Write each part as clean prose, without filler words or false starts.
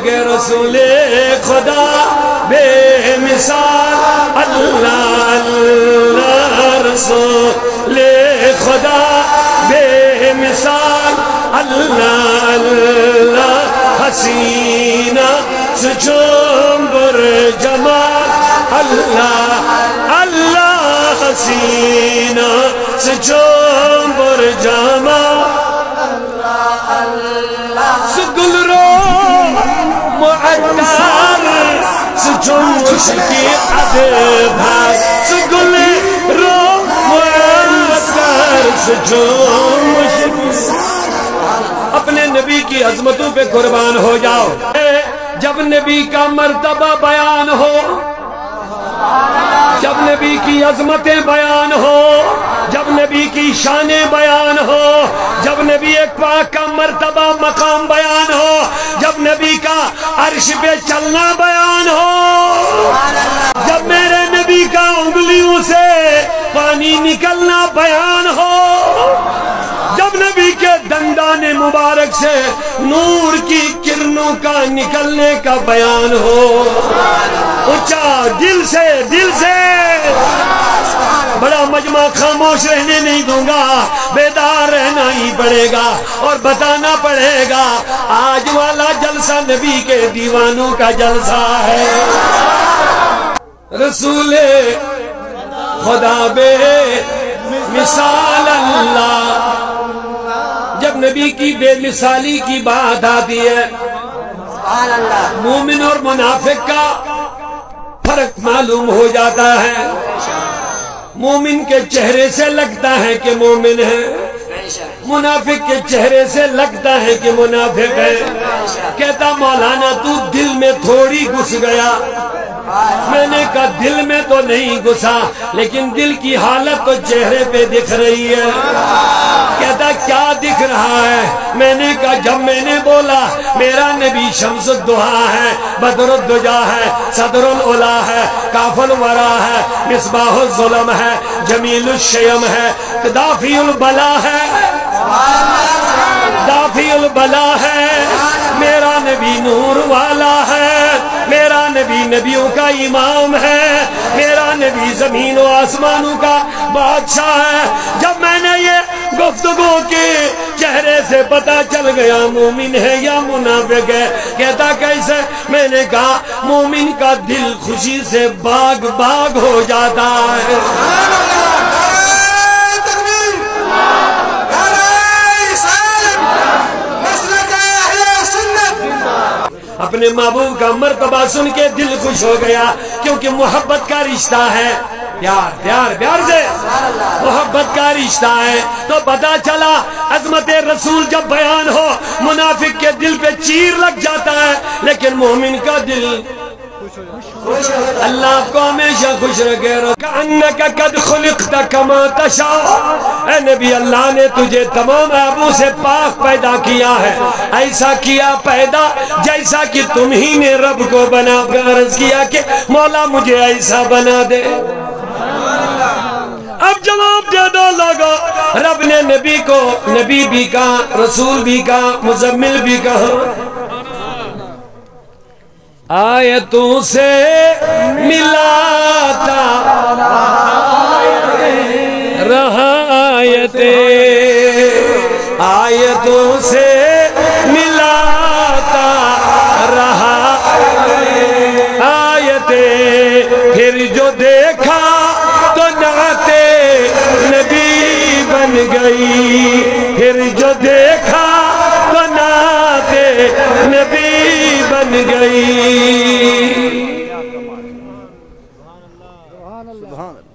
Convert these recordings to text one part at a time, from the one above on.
کہ رسول خدا بے مثال اللہ اللہ رسول خدا بے مثال اللہ اللہ حسینہ سچومبر جمال اللہ اللہ حسینہ سچومبر جمال سگل رو معطر سچومش کی ادبھار سگل رو معطر سچومش اپنے نبی کی عظمتوں پہ قربان ہو جاؤ جب نبی کا مرتبہ بیان ہو جب نبی کی عظمتیں بیان ہو جب نبی کی شانیں بیان ہو جب نبی پاک کا مرتبہ مقام بیان ہو جب نبی کا عرش پہ چلنا بیان ہو جب میرے نبی کا انگلیوں سے پانی نکلنا بیان ہو جب نبی کے دندان مبارک سے نور کی کرنوں کا نکلنے کا بیان ہو اونچا دل سے بڑا مجمع خاموش رہنے نہیں دوں گا بیدار رہنا ہی پڑے گا اور بتانا پڑے گا آج والا جلسہ نبی کے دیوانوں کا جلسہ ہے رسول خدا بے مثال اللہ جب نبی کی بے مثالی کی بات آتی ہے مومن اور منافق کا فرق معلوم ہو جاتا ہے مومن کے چہرے سے لگتا ہے کہ مومن ہے منافق کے چہرے سے لگتا ہے کہ منافق ہے کہتا مولانا تو دل میں تھوڑی گھس گیا میں نے کہا دل میں تو نہیں گھسا لیکن دل کی حالت تو چہرے پہ دکھ رہی ہے کہتا کیا دکھ رہا ہے میں نے کہا جب میں نے بولا میرا نبی شمس الدحا ہے بدر الدجا ہے صدر العلا ہے کاف الورا ہے مصباح الظلم ہے جمیل الشیم ہے دافی البلا ہے دافی البلا ہے میرا نبی نور والا ہے میرا نبی نبیوں کا امام ہے میرا نبی زمین و آسمانوں کا بادشاہ ہے جب میں نے یہ گفتگو کی چہرے سے پتا چل گیا مومن ہے یا منافق ہے کہتا کیسے میں نے کہا مومن کا دل خوشی سے باغ باغ ہو جاتا ہے اپنے محبوب کا مرتبہ سن کے دل خوش ہو گیا کیونکہ محبت کا رشتہ ہے پیار سے محبت کا رشتہ ہے تو پتا چلا عظمت رسول جب بیان ہو منافق کے دل پہ چیر لگ جاتا ہے لیکن مومن کا دل اللہ آپ کو ہمیشہ خوش رکھے کأنک قد خلقت کما تشاء اے نبی اللہ نے تجھے تمام عیبوں سے پاک پیدا کیا ہے ایسا کیا پیدا جیسا کہ تم ہی نے رب کو بنا کر عرض کیا کہ مولا مجھے ایسا بنا دے اب جواب دے دو لوگو رب نے نبی کو نبی بھی کہا رسول بھی کہا مزمل بھی کہا آیتوں سے ملاتا رہا آیتوں سے ملاتا رہا آیتیں پھر جو دیکھا تو نعت نبی بن گئی پھر جو دیکھا تو نعت نبی بن گئی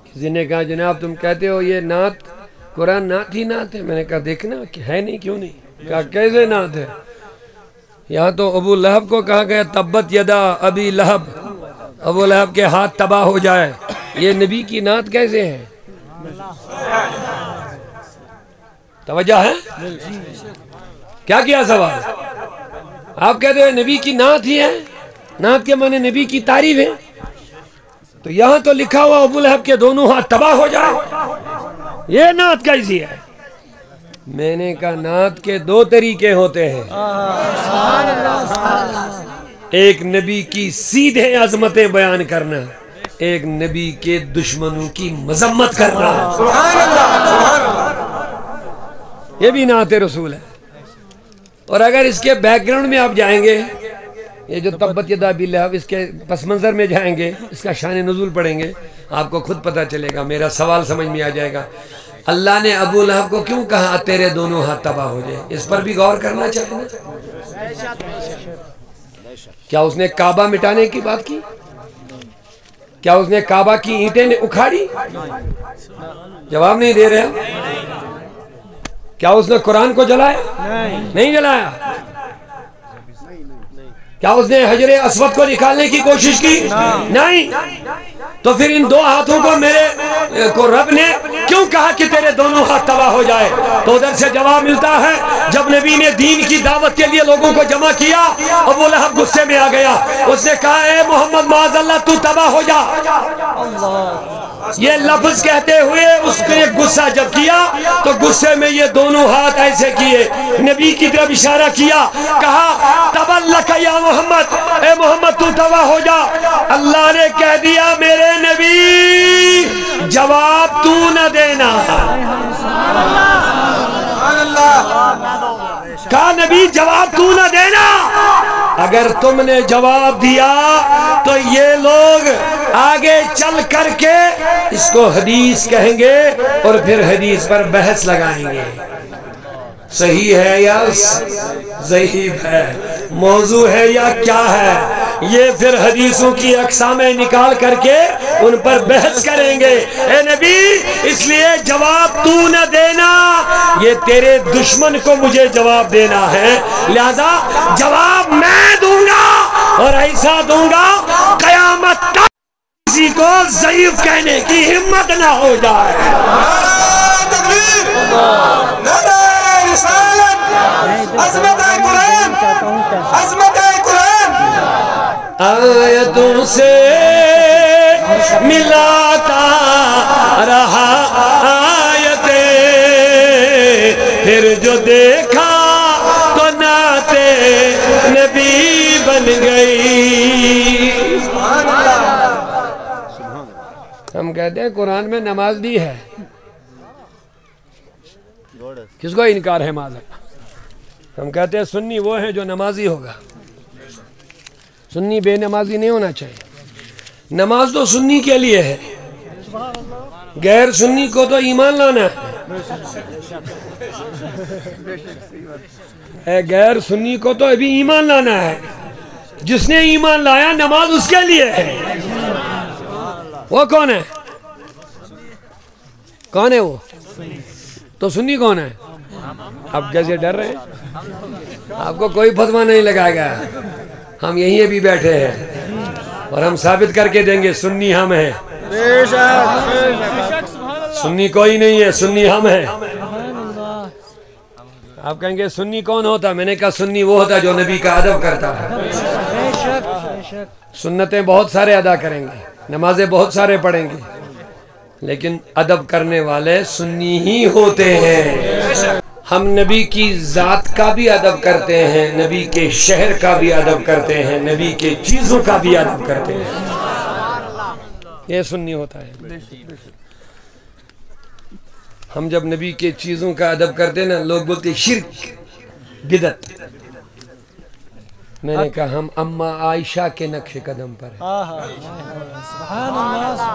کسی نے کہا جناب تم کہتے ہو یہ نعت قرآن نعت ہی نعت ہے میں نے کہا دیکھنا ہے نہیں کیوں نہیں کہا کیسے نعت ہے یہاں تو ابو لہب کو کہا گیا تبت یدا ابی لہب ابو لہب کے ہاتھ تباہ ہو جائے یہ نبی کی نعت کیسے ہے توجہ ہے کیا سوال آپ کہتے ہیں نبی کی نعت ہی ہے نعت کے معنی نبی کی تعریف ہے تو یہاں تو لکھا ہوا ابو لہب کے دونوں ہاتھ تباہ ہو جائے یہ نعت کیسی ہے میں نے کہا نعت کے دو طریقے ہوتے ہیں ایک نبی کی سیدھے عظمتیں بیان کرنا، ایک نبی کے دشمنوں کی مذمت کرنا، یہ بھی نعت رسول ہے۔ اور اگر اس کے بیک گراؤنڈ میں آپ جائیں گے، یہ جو تبت یدا ابی لہب، اس کے پس منظر میں جائیں گے، اس کا شان نزول پڑھیں گے، آپ کو خود پتہ چلے گا، میرا سوال سمجھ میں آ جائے گا۔ اللہ نے ابو لہب کو کیوں کہا تیرے دونوں ہاتھ تباہ ہو جائے؟ اس پر بھی غور کرنا چاہیے۔ کیا اس نے کعبہ مٹانے کی بات کی؟ کیا اس نے کعبہ کی اینٹیں اکھاڑی؟ جواب نہیں دے رہے۔ کیا اس نے قرآن کو جلایا؟ نہیں جلایا۔ کیا اس نے حجر اسود کو نکالنے کی کوشش کی؟ نہیں۔ تو پھر ان دو ہاتھوں کو میرے کو رب نے کیوں کہا کہ تیرے دونوں ہاتھ تباہ ہو جائے؟ تو ادھر سے جواب ملتا ہے، جب نبی نے دین کی دعوت کے لیے لوگوں کو جمع کیا، ابو لہب غصے میں آ گیا، اس نے کہا اے محمد معاذ اللہ تو تباہ ہو جا۔ یہ لفظ کہتے ہوئے اس نے غصہ جب کیا تو غصے میں یہ دونوں ہاتھ ایسے کیے، نبی کی طرف اشارہ کیا، کہا تبلک یا محمد، اے محمد تو تباہ ہو جا۔ اللہ نے کہہ دیا میرے نبی جواب تو نہ دینا۔ کہا نبی جواب تو نہ دینا، اگر تم نے جواب دیا تو یہ لوگ آگے چل کر کے اس کو حدیث کہیں گے اور پھر حدیث پر بحث لگائیں گے، صحیح ہے یا ضعیف ہے، موضوع ہے یا کیا ہے، یہ پھر حدیثوں کی اقسامیں نکال کر کے ان پر بحث کریں گے۔ اے نبی اس لیے جواب تو نہ دینا، یہ تیرے دشمن کو مجھے جواب دینا ہے، لہذا جواب میں دوں گا اور ایسا دوں گا قیامت تک کسی کو ضعیف کہنے کی ہمت نہ ہو جائے۔ عظمت قرآن، عظمت قرآن، آیتوں سے ملاتا رہا آیتیں، پھر جو دیکھا تو نعت نبی بن گئی۔ ہم کہتے ہیں قرآن میں نماز بھی ہے، کس کو انکار ہے معاذ اللہ؟ ہم کہتے ہیں سنی وہ ہے جو نمازی ہوگا، سنی بے نمازی نہیں ہونا چاہیے۔ نماز تو سنی کے لیے ہے، غیر سنی کو تو ایمان لانا ہے، غیر سنی کو تو ابھی ایمان لانا ہے، جس نے ایمان لایا نماز اس کے لیے ہے۔ وہ کون ہے؟ کون ہے وہ؟ تو سنی کون ہے؟ آپ کیسے ڈر رہے ہیں؟ آپ کو کوئی فتویٰ نہیں لگائے گا، ہم یہیں ابھی بیٹھے ہیں اور ہم ثابت کر کے دیں گے سنی ہم ہیں، سنی کوئی نہیں ہے، سنی ہم ہیں۔ آپ کہیں گے سنی کون ہوتا؟ میں نے کہا سنی وہ ہوتا جو نبی کا ادب کرتا ہے، سنتیں بہت سارے ادا کریں گے، نمازیں بہت سارے پڑھیں گے، لیکن ادب کرنے والے سنی ہی ہوتے ہیں۔ ہم نبی کی ذات کا بھی ادب کرتے ہیں، نبی کے شہر کا بھی ادب کرتے ہیں، نبی کے چیزوں کا بھی ادب کرتے ہیں، یہ سنی ہوتا ہے۔ ہم جب نبی کے چیزوں کا ادب کرتے ہیں نا، لوگ بولتے ہیں شرک، بدعت۔ میں نے کہا ہم اماں عائشہ کے نقش قدم پر ہیں،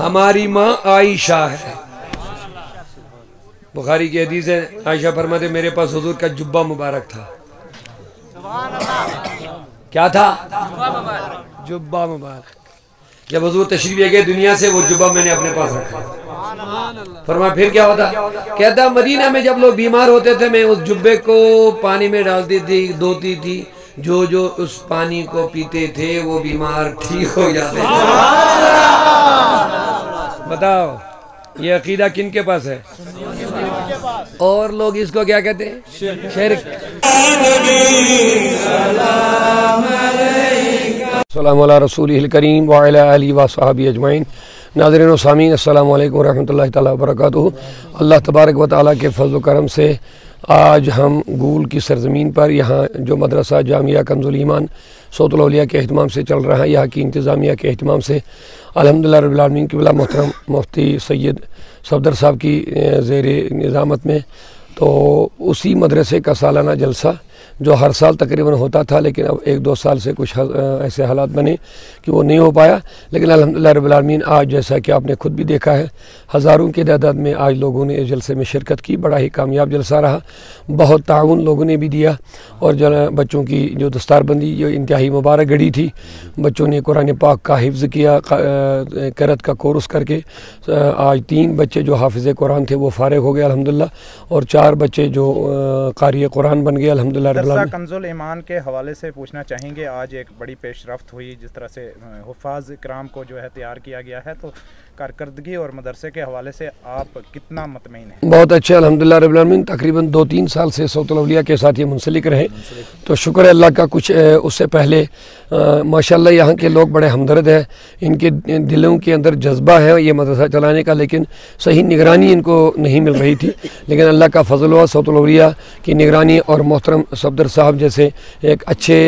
ہماری ماں عائشہ ہے۔ بخاری کی حدیث ہے، عائشہ فرماتے میرے پاس حضور کا جبہ مبارک تھا۔ کیا تھا؟ جبہ مبارک۔ جب حضور تشریف لے گئے دنیا سے، وہ جبہ میں نے اپنے پاس رکھا۔ فرمایا پھر کیا ہوتا؟ کہتا مدینہ میں جب لوگ بیمار ہوتے تھے میں اس جبے کو پانی میں ڈالتی تھی، دھوتی تھی، جو اس پانی کو پیتے تھے وہ بیمار ٹھیک ہو جاتے تھے۔ بتاؤ یہ عقیدہ کن کے پاس ہے؟ اور لوگ اس کو کیا کہتے ہیں؟ شرک۔ السلام علی رسولہ الکریم وعلی آلہ وصحبہ اجمعین۔ ناظرین و سامعین السلام علیکم ورحمۃ اللہ تعالیٰ وبرکاتہ۔ اللہ تبارک و تعالیٰ کے فضل و کرم سے آج ہم گول کی سرزمین پر یہاں جو مدرسہ جامعہ کنز الایمان صوت الاولیاء کے اہتمام سے چل رہا ہے، یہاں کی انتظامیہ کے اہتمام سے الحمدللہ رب العالمین کی بلا محترم مفتی سید صفدر صاحب کی زیر نظامت میں، تو اسی مدرسے کا سالانہ جلسہ جو ہر سال تقریباً ہوتا تھا، لیکن اب 1-2 سال سے کچھ ایسے حالات بنے کہ وہ نہیں ہو پایا، لیکن الحمدللہ رب العالمین آج جیسا کہ آپ نے خود بھی دیکھا ہے، ہزاروں کی تعداد میں آج لوگوں نے اس جلسے میں شرکت کی۔ بڑا ہی کامیاب جلسہ رہا، بہت تعاون لوگوں نے بھی دیا، اور بچوں کی جو دستار بندی جو انتہائی مبارک گھڑی تھی، بچوں نے قرآن پاک کا حفظ کیا، قرأت کا کورس کر کے۔ آج 3 بچے جو حافظ قرآن تھے وہ فارغ ہو گئے الحمدللہ، اور 4 بچے جو قاری قرآن بن گئے الحمدللہ۔ مدرسہ کنز الایمان کے حوالے سے پوچھنا چاہیں گے، آج ایک بڑی پیش رفت ہوئی، جس طرح سے حفاظ کرام کو جو ہے تیار کیا گیا ہے، تو کارکردگی اور مدرسے کے حوالے سے آپ کتنا مطمئن ہیں؟ بہت اچھا الحمدللہ رب العالمین، تقریباً 2-3 سال سے صوت الاولیاء کے ساتھ یہ منسلک رہے، تو شکر ہے اللہ کا۔ کچھ اس سے پہلے ماشاءاللہ یہاں کے لوگ بڑے ہمدرد ہیں، ان کے دلوں کے اندر جذبہ ہے یہ مدرسہ چلانے کا، لیکن صحیح نگرانی ان کو نہیں مل رہی تھی، لیکن اللہ کا فضل ہوا، صوت الاولیاء کی نگرانی اور محترم صفدر صاحب جیسے ایک اچھے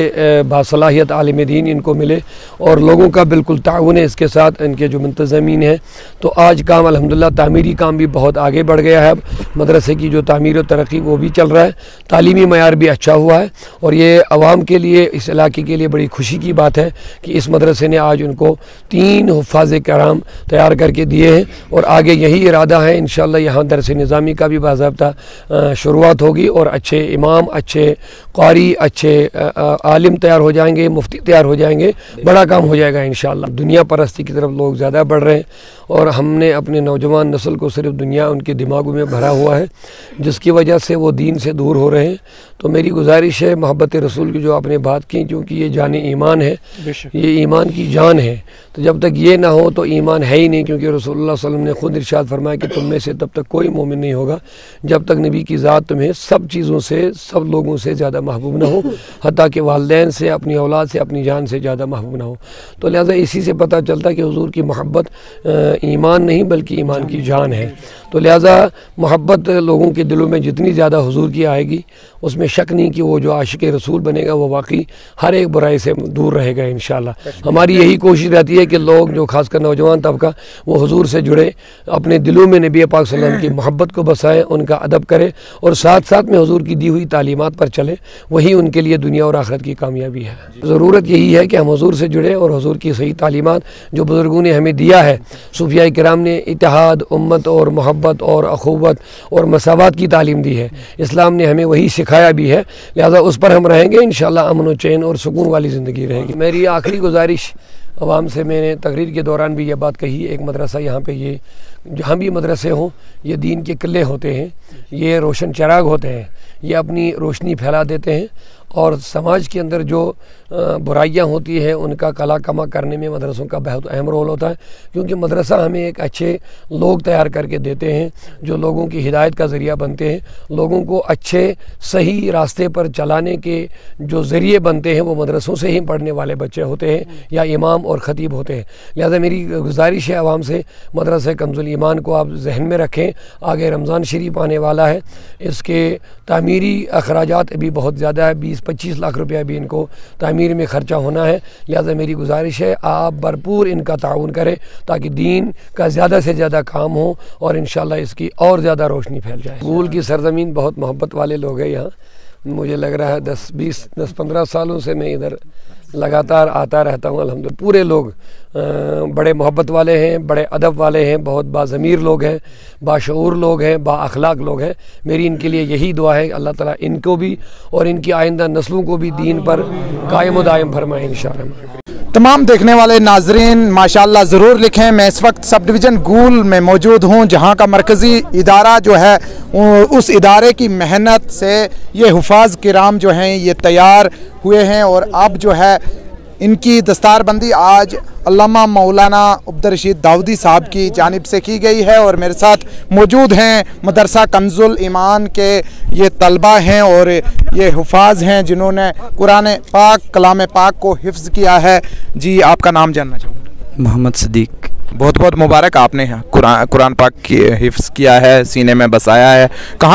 باصلاحیت عالم دین ان کو ملے، اور لوگوں کا بالکل تعاون ہے اس کے ساتھ، ان کے جو منتظمین ہیں، تو آج کام الحمدللہ تعمیری کام بھی بہت آگے بڑھ گیا ہے۔ اب مدرسے کی جو تعمیر و ترقی وہ بھی چل رہا ہے، تعلیمی معیار بھی اچھا ہوا ہے، اور یہ عوام کے لیے، اس علاقے کے لیے بڑی خوشی کی بات ہے کہ اس مدرسے نے آج ان کو 3 حفاظ کرام تیار کر کے دیے ہیں، اور آگے یہی ارادہ ہے انشاءاللہ یہاں درس نظامی کا بھی باضابطہ شروعات ہوگی، اور اچھے امام، اچھے قاری، اچھے عالم تیار ہو جائیں گے، مفتی تیار ہو جائیں گے، بڑا کام ہو جائے گا انشاءاللہ۔ دنیا پرستی کی طرف لوگ زیادہ بڑھ رہے ہیں، اور ہم نے اپنے نوجوان نسل کو صرف دنیا ان کے دماغوں میں بھرا ہوا ہے، جس کی وجہ سے وہ دین سے دور ہو رہے ہیں۔ تو میری گزارش ہے محبت رسول کی جو آپ نے بات کی، کیونکہ یہ جان ایمان ہے، یہ ایمان کی جان ہے، تو جب تک یہ نہ ہو تو ایمان ہے ہی نہیں، کیونکہ رسول اللہ صلی اللہ علیہ وسلم نے خود ارشاد فرمایا کہ تم میں سے تب تک کوئی مومن نہیں ہوگا جب تک نبی کی ذات تمہیں سب چیزوں سے، سب لوگوں سے زیادہ محبوب نہ ہو، حتیٰ کہ والدین سے، اپنی اولاد سے، اپنی جان سے زیادہ محبوب نہ ہو۔ تو لہٰذا اسی سے پتہ چلتا کہ حضور کی محبت ایمان نہیں بلکہ ایمان کی جان ہے۔ تو لہٰذا محبت لوگوں کے دلوں میں جتنی زیادہ حضور کی آئے گی، اس میں شک نہیں کہ وہ جو عاشق رسول بنے گا وہ واقعی ہر ایک برائی سے دور رہے گا انشاءاللہ۔ ہماری یہی کوشش رہتی ہے کہ لوگ جو خاص کر نوجوان طبقہ وہ حضور سے جڑے، اپنے دلوں میں نبی پاک صلی اللہ علیہ وسلم کی محبت کو بسائے، ان کا ادب کرے، اور ساتھ ساتھ میں حضور کی دی ہوئی تعلیمات پر چلے، وہی ان کے لیے دنیا اور آخرت کی کامیابی ہے۔ ضرورت یہی ہے کہ ہم حضور سے جڑے، اور حضور کی صحیح تعلیمات جو بزرگوں نے ہمیں دیا ہے، صوفیاء کرام نے اتحاد، امت اور محبت اور اخوت اور مساوات کی تعلیم دی ہے، اسلام نے ہمیں وہی سکھایا بھی ہے، لہذا اس پر ہم رہیں گے انشاءاللہ، امن و چین اور سکون والی زندگی رہے گی۔ میری آخری گزارش عوام سے، میں نے تقریر کے دوران بھی یہ بات کہی، ایک مدرسہ یہاں پہ، یہ جہاں بھی مدرسے ہوں یہ دین کے قلعے ہوتے ہیں، یہ روشن چراغ ہوتے ہیں، یہ اپنی روشنی پھیلا دیتے ہیں، اور سماج کے اندر جو برائیاں ہوتی ہیں ان کا کلا کما کرنے میں مدرسوں کا بہت اہم رول ہوتا ہے، کیونکہ مدرسہ ہمیں ایک اچھے لوگ تیار کر کے دیتے ہیں جو لوگوں کی ہدایت کا ذریعہ بنتے ہیں، لوگوں کو اچھے صحیح راستے پر چلانے کے جو ذریعے بنتے ہیں وہ مدرسوں سے ہی پڑھنے والے بچے ہوتے ہیں یا امام اور خطیب ہوتے ہیں۔ لہذا میری گزارش ہے عوام سے، مدرسہ کنز الایمان کو آپ ذہن میں رکھیں، آگے رمضان شریف آنے والا ہے، اس کے تعمیری اخراجات بھی بہت زیادہ ہے، 20-25 لاکھ روپیہ بھی ان کو تعمیر میں خرچہ ہونا ہے، لہذا میری گزارش ہے آپ بھرپور ان کا تعاون کریں تاکہ دین کا زیادہ سے زیادہ کام ہو، اور انشاءاللہ اس کی اور زیادہ روشنی پھیل جائے۔ گول کی سرزمین بہت محبت والے لوگ ہیں یہاں، مجھے لگ رہا ہے 10-15 سالوں سے میں ادھر لگاتار آتا رہتا ہوں الحمدللہ۔ پورے لوگ بڑے محبت والے ہیں، بڑے ادب والے ہیں، بہت باضمیر لوگ ہیں، باشعور لوگ ہیں، با اخلاق لوگ ہیں۔ میری ان کے لیے یہی دعا ہے کہ اللہ تعالیٰ ان کو بھی اور ان کی آئندہ نسلوں کو بھی دین پر قائم و دائم فرمائے انشاءاللہ۔ تمام دیکھنے والے ناظرین ماشاءاللہ ضرور لکھیں، میں اس وقت سب ڈویژن گول میں موجود ہوں، جہاں کا مرکزی ادارہ جو ہے اس ادارے کی محنت سے یہ حفاظ کرام جو ہیں یہ تیار ہوئے ہیں، اور اب جو ہے ان کی دستار بندی آج علامہ مولانا عبدالرشید داؤدی صاحب کی جانب سے کی گئی ہے، اور میرے ساتھ موجود ہیں مدرسہ کنز الایمان کے یہ طلبہ ہیں اور یہ حفاظ ہیں جنہوں نے قرآن پاک، کلام پاک کو حفظ کیا ہے۔ جی آپ کا نام جاننا چاہوں گا؟ محمد صدیق۔ بہت بہت مبارک، آپ نے قرآن پاک کی حفظ کیا ہے، سینے میں بسایا ہے۔ کہاں